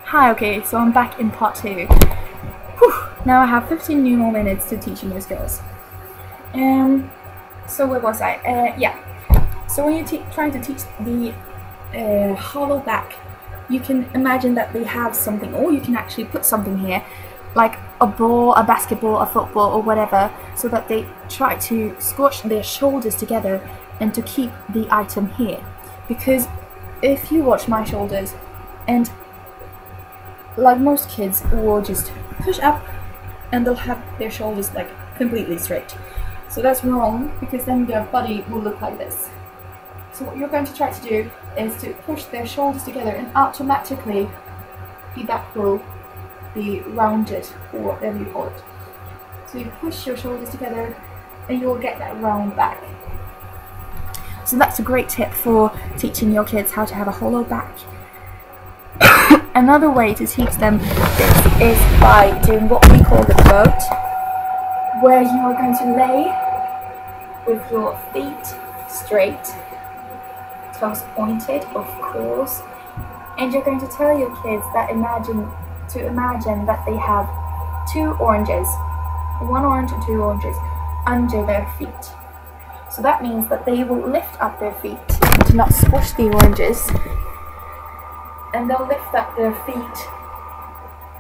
Hi, okay, so I'm back in part 2. Now I have 15 more minutes to teach you new skills. So where was I? So when you're trying to teach the hollow back, you can imagine that they have something, or you can actually put something here, like a ball, a basketball, a football, or whatever, so that they try to squash their shoulders together and to keep the item here. Because if you watch my shoulders, and like most kids will just push up and they'll have their shoulders like completely straight. So that's wrong, because then their body will look like this. So what you're going to try to do is to push their shoulders together, and automatically the back will be rounded, or whatever you call it. So you push your shoulders together and you'll get that round back. So that's a great tip for teaching your kids how to have a hollow back. Another way to teach them this is by doing what we call the boat, where you are going to lay with your feet straight, toes pointed, of course, and you're going to tell your kids that imagine that they have 2 oranges, 1 orange and 2 oranges, under their feet. So that means that they will lift up their feet to not squish the oranges, and they'll lift up their feet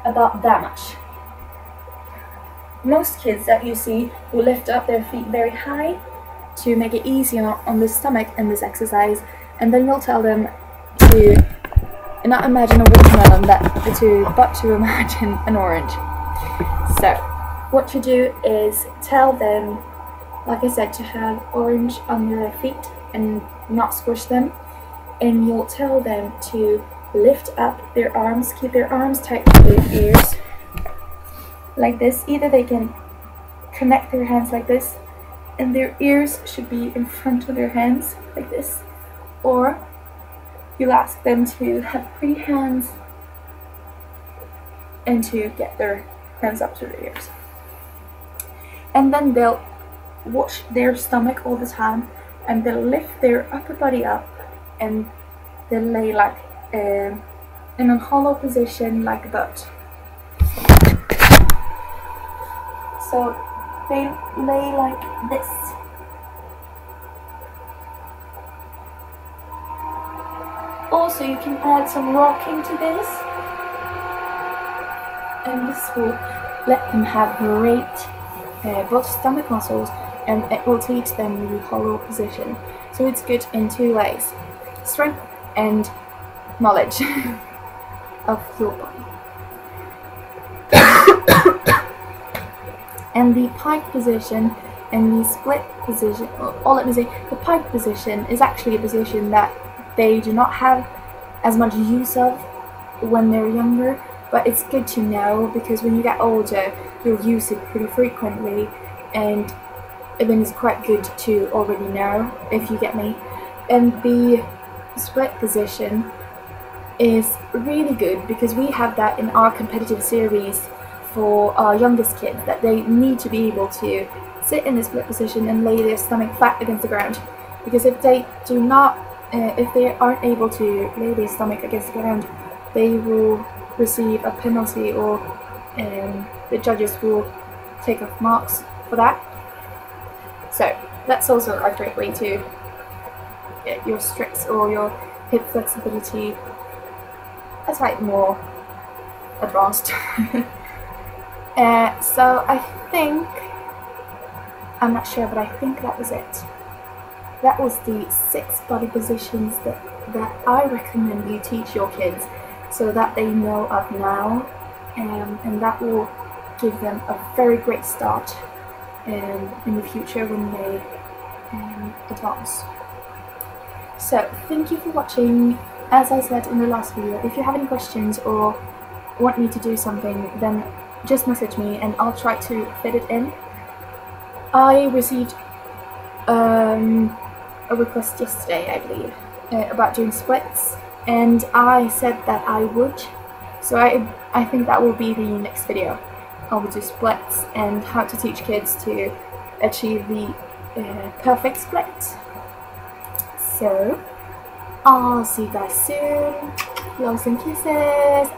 about that much. Most kids that you see will lift up their feet very high to make it easier on the stomach in this exercise, and then you'll tell them to not imagine a watermelon, but to imagine an orange. So what you do is tell them, like I said, to have orange under their feet and not squish them, and you'll tell them to lift up their arms, keep their arms tight to their ears, like this. Either they can connect their hands like this, and their ears should be in front of their hands, like this, or you'll ask them to have free hands and to get their hands up to their ears. And then they'll watch their stomach all the time, and they'll lift their upper body up, and they'll lay like in a hollow position like a boat. So they lay like this. Also, you can add some rocking to this, and this will let them have great both stomach muscles, and it will teach them the hollow position. So it's good in 2 ways: strength and knowledge of your body. And the pike position and the split position, the pike position is actually a position that they do not have as much use of when they're younger, but it's good to know, because when you get older you'll use it pretty frequently, and then it's quite good to already know, if you get me. And the split position is really good because we have that in our competitive series for our youngest kids, that they need to be able to sit in this split position and lay their stomach flat against the ground. Because if they do not, if they aren't able to lay their stomach against the ground, they will receive a penalty, or the judges will take off marks for that. So that's also a great way to get your strips or your hip flexibility a slightly more advanced. So I think, I'm not sure, but I think that was it. That was the 6 body positions that I recommend you teach your kids, so that they know of now, and that will give them a very great start in the future when they advance. So thank you for watching. As I said in the last video, if you have any questions or want me to do something, then just message me and I'll try to fit it in. I received a request yesterday, I believe, about doing splits, and I said that I would, so I think that will be the next video. I will do splits and how to teach kids to achieve the perfect split. So I'll see you guys soon. Loves and kisses.